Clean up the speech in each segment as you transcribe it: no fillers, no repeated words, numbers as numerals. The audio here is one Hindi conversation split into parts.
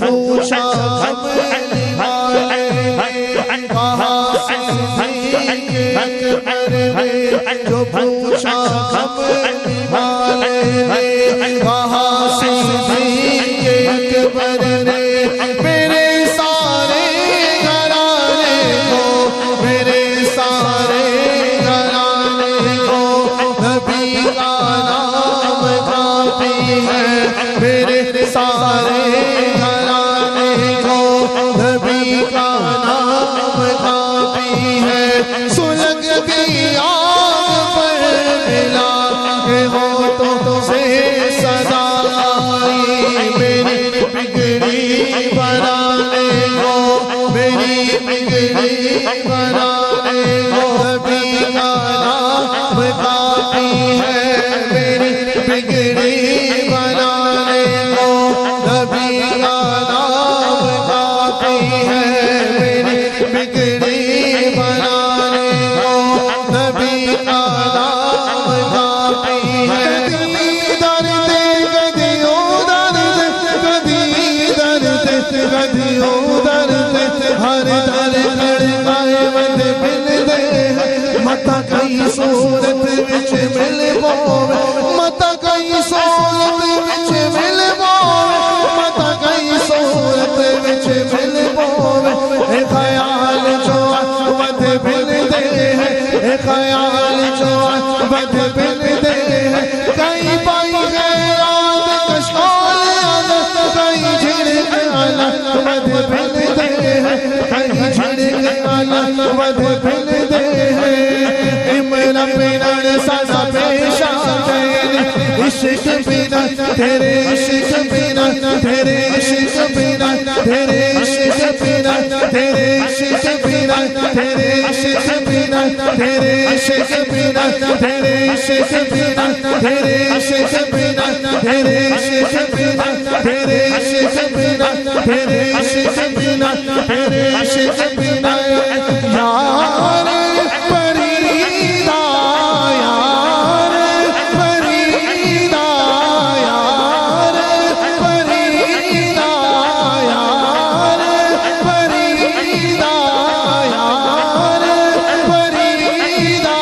पूछा कहाँ से अकबर ने, जो पूछा वाले ने, कहाँ से अकबर ने, मेरे सारे घराने को, मेरे सारे घराने को नबी का नाम काफी है, मेरे सारे घराने को नबी का नाम काफी है। सुलग की आग पर मिला के होठों से सदा आई, मेरी बिगड़ी बनाने को, मेरी बिगड़ी बनाने को नबी का नाम काफी है, मेरी बिगड़ी बनाने को नबी का नाम काफी है, मेरी बिगड़ी बनाने को नबी का नाम काफी है। गदियों दर्द हर दर खड़काए मत मिल दे, मता कई सूरत विच मिल पावे, मता कई सूरत विच मिल पावे, मता कई सूरत विच मिल पावे। ए ख्याल जो मत मिल दे है, ए ख्याल जो मत मिल दे है, कई पाई है रात कशाल कई झिड़क मत मिल दे है, कई झिड़क मत मिल दे है। इमरा मिलन सदा पेशा इश्क बिना तेरे इश्क बिना, तेरे इश्क बिना, तेरे इश्क बिना, तेरे इश्क बिना, तेरे इश्क बिना, तेरे इश्क बिना, तेरे इश्क बिना, तेरे इश्क बिना, तेरे इश्क बिना, तेरे इश्क बिना, तेरे इश्क बिना, तेरे इश्क बिना यार फरीदा, यार फरीदा, यार फरीदा, यार फरीदा, यार फरीदा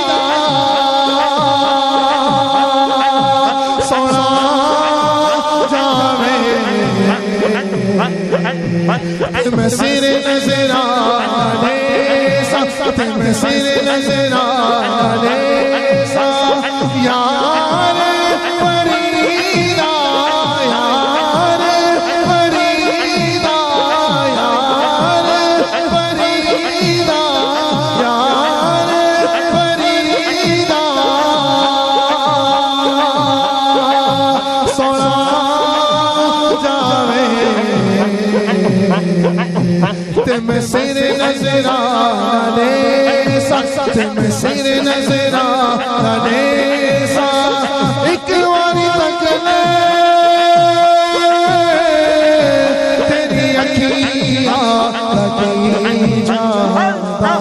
सोना जावे मैं सिर नजर आने सा, मैं सिर नजर आने सा, यार फरीदा, यार फरीदा, यार फरीदा, यार फरीदा सोना जावे ते मैं सिर नजर आने सा, ते मैं सिर नजर आने सा, एक बारी तक ले तेरी अखियां लगी जाता,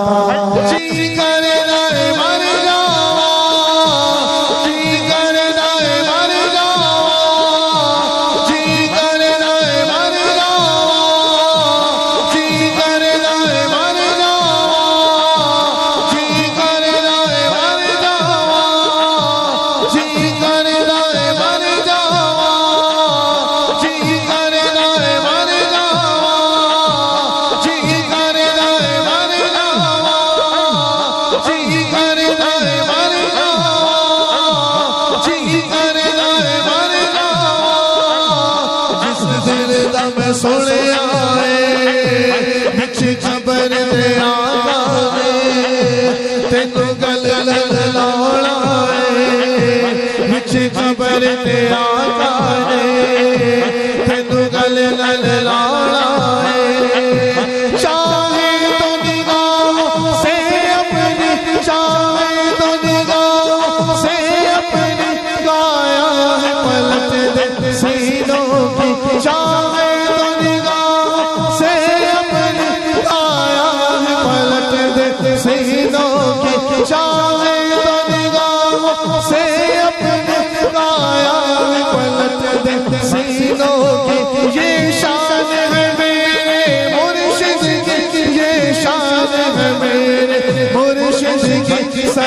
जी करे नाए मर जावा, जी करे नाए मर जावा, जी करे नाए मर जावा, जी करे नाए मर जावा, जी करे नाए मर जावा, जी करे नाए मर जावा, जी करे नाए मर जावा, जी करे नाए मर जावा, जी करे नाए मर जावा, जी करे नाए मर जावा। जिस दिल दा मैं सुनिया है बिच खबर दे आगा ने, तेनू गल लाउणा है बिच खबर दे आगा ने, तेनू गल लाउणा है। चाहे तो निगाहों से अपनी, चाहे तो निगाहों से अपनी गाया है पलट दे सीनों की, चाहे तो निगाहों से अपनी गाया है पलट दे सीनों की, चाहे तो निगाहों से अपनी गाया है पलट दे सीनों की। ये शान है